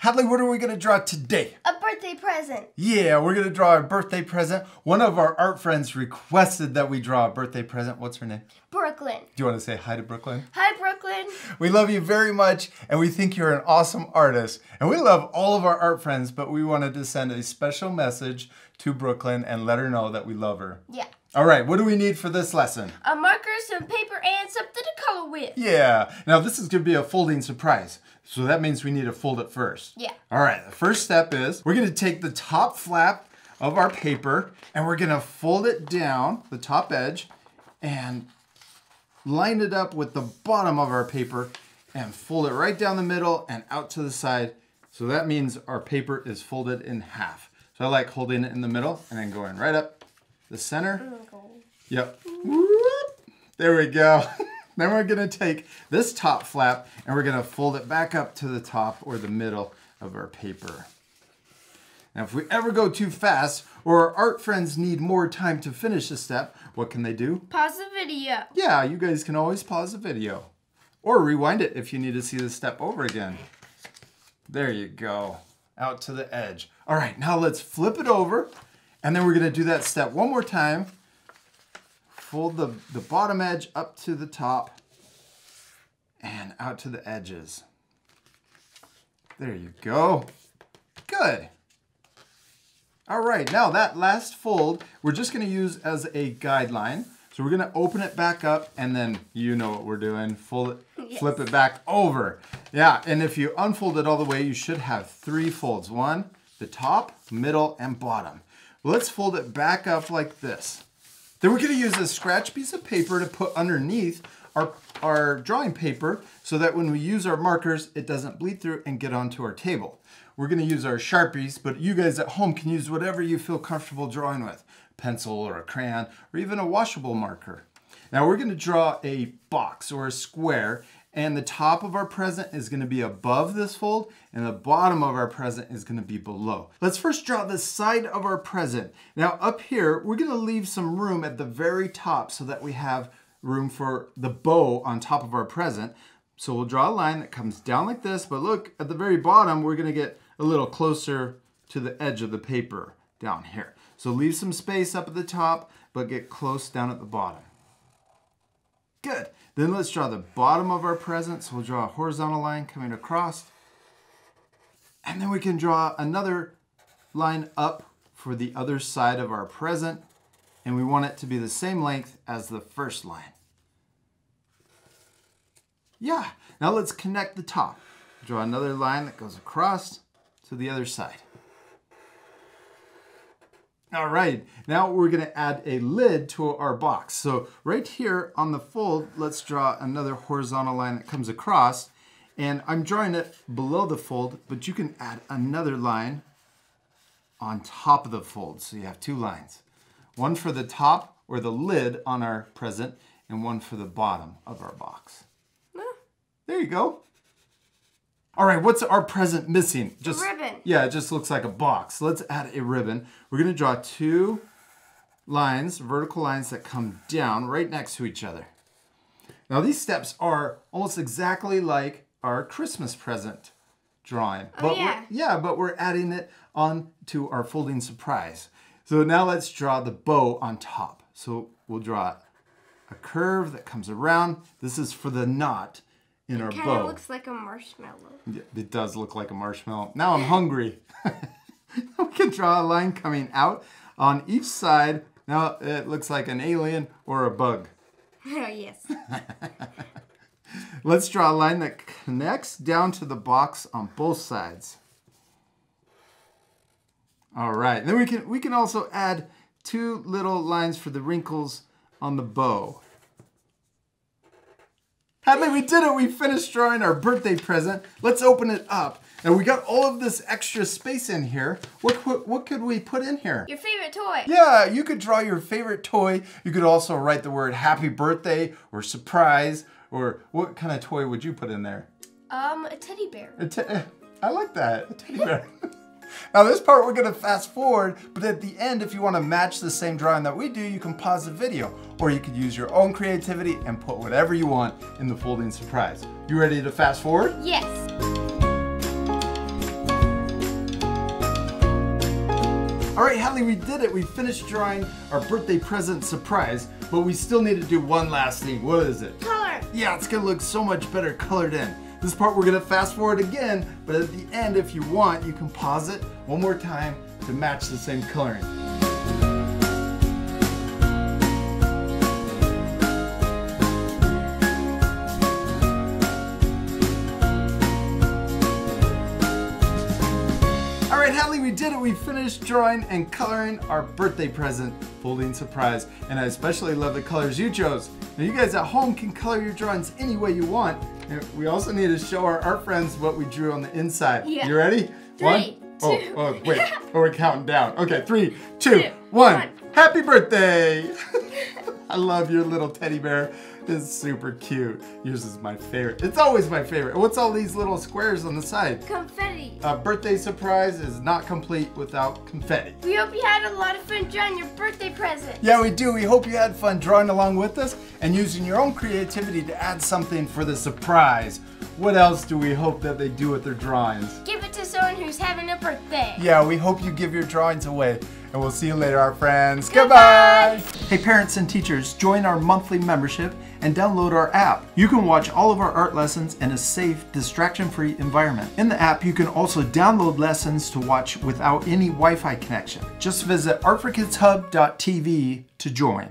Hadley, what are we going to draw today? A birthday present. Yeah, we're going to draw a birthday present. One of our art friends requested that we draw a birthday present. What's her name? Brooklyn. Do you want to say hi to Brooklyn? Hi, Brooklyn. We love you very much, and we think you're an awesome artist. And we love all of our art friends, but we wanted to send a special message to Brooklyn and let her know that we love her. Yeah. All right, what do we need for this lesson? A marker, some paper, and something to color with. Yeah. Now, this is going to be a folding surprise. So that means we need to fold it first. Yeah. All right, the first step is we're going to take the top flap of our paper and we're going to fold it down, the top edge, and line it up with the bottom of our paper and fold it right down the middle and out to the side. So that means our paper is folded in half. So I like holding it in the middle and then going right up the center. Yep. There we go. Then we're going to take this top flap and we're going to fold it back up to the top or the middle of our paper. Now, if we ever go too fast or our art friends need more time to finish the step, what can they do? Pause the video. Yeah, you guys can always pause the video or rewind it if you need to see the step over again. There you go. Out to the edge. All right, now let's flip it over and then we're going to do that step one more time. Fold the bottom edge up to the top and out to the edges. There you go. Good. All right, now that last fold, we're just going to use as a guideline. So we're going to open it back up and then you know what we're doing. Fold it, yes. Flip it back over. Yeah, and if you unfold it all the way, you should have 3 folds. One, the top, middle, and bottom. Well, let's fold it back up like this. Then we're going to use a scratch piece of paper to put underneath our drawing paper so that when we use our markers, it doesn't bleed through and get onto our table. We're going to use our Sharpies, but you guys at home can use whatever you feel comfortable drawing with. A pencil or a crayon or even a washable marker. Now we're going to draw a box or a square, and the top of our present is going to be above this fold and the bottom of our present is going to be below. Let's first draw the side of our present. Now up here, we're going to leave some room at the very top so that we have room for the bow on top of our present. So we'll draw a line that comes down like this, but look at the very bottom, we're going to get a little closer to the edge of the paper down here. So leave some space up at the top, but get close down at the bottom. Good. Then let's draw the bottom of our present. So we'll draw a horizontal line coming across. And then we can draw another line up for the other side of our present. And we want it to be the same length as the first line. Yeah. Now let's connect the top. Draw another line that goes across to the other side. All right, now we're going to add a lid to our box. So right here on the fold, let's draw another horizontal line that comes across. And I'm drawing it below the fold, but you can add another line on top of the fold. So you have 2 lines. One for the top or the lid on our present and one for the bottom of our box. There you go. All right, what's our present missing? Just a ribbon. Yeah, it just looks like a box. Let's add a ribbon. We're going to draw 2 lines, vertical lines that come down right next to each other. Now these steps are almost exactly like our Christmas present drawing. But but we're adding it on to our folding surprise. So now let's draw the bow on top. So we'll draw a curve that comes around. This is for the knot in our bow. It kind of looks like a marshmallow. Yeah, it does look like a marshmallow. Now I'm hungry. We can draw a line coming out on each side. Now it looks like an alien or a bug. Oh, yes. Let's draw a line that connects down to the box on both sides. All right. Then we can also add 2 little lines for the wrinkles on the bow. Hadley, we did it. We finished drawing our birthday present. Let's open it up. And we got all of this extra space in here. What could we put in here? Your favorite toy. Yeah, you could draw your favorite toy. You could also write the word happy birthday or surprise. Or what kind of toy would you put in there? A teddy bear. I like that, a teddy bear. Now this part we're gonna fast forward, but at the end, if you wanna match the same drawing that we do, you can pause the video, or you could use your own creativity and put whatever you want in the folding surprise. You ready to fast forward? Yes. All right, Hallie, we did it. We finished drawing our birthday present surprise, but we still need to do one last thing. What is it? Color. Yeah, it's gonna look so much better colored in. This part we're gonna fast forward again, but at the end, if you want, you can pause it one more time to match the same coloring. All right, Hallie, we did it. We finished drawing and coloring our birthday present folding surprise. And I especially love the colors you chose. Now you guys at home can color your drawings any way you want. And we also need to show our art friends what we drew on the inside. Yeah. You ready? 3, 2. Wait. Oh, we're counting down. Okay, 3, 2, 1. Happy birthday! I love your little teddy bear. It's super cute. Yours is my favorite. It's always my favorite. What's all these little squares on the side? Confetti. A birthday surprise is not complete without confetti. We hope you had a lot of fun drawing your birthday present. Yeah, we do. We hope you had fun drawing along with us and using your own creativity to add something for the surprise. What else do we hope that they do with their drawings? Give it to someone who's having a birthday. Yeah, we hope you give your drawings away. And we'll see you later, our friends. Goodbye. Hey, parents and teachers, join our monthly membership and download our app. You can watch all of our art lessons in a safe, distraction-free environment. In the app, you can also download lessons to watch without any Wi-Fi connection. Just visit artforkidshub.tv to join.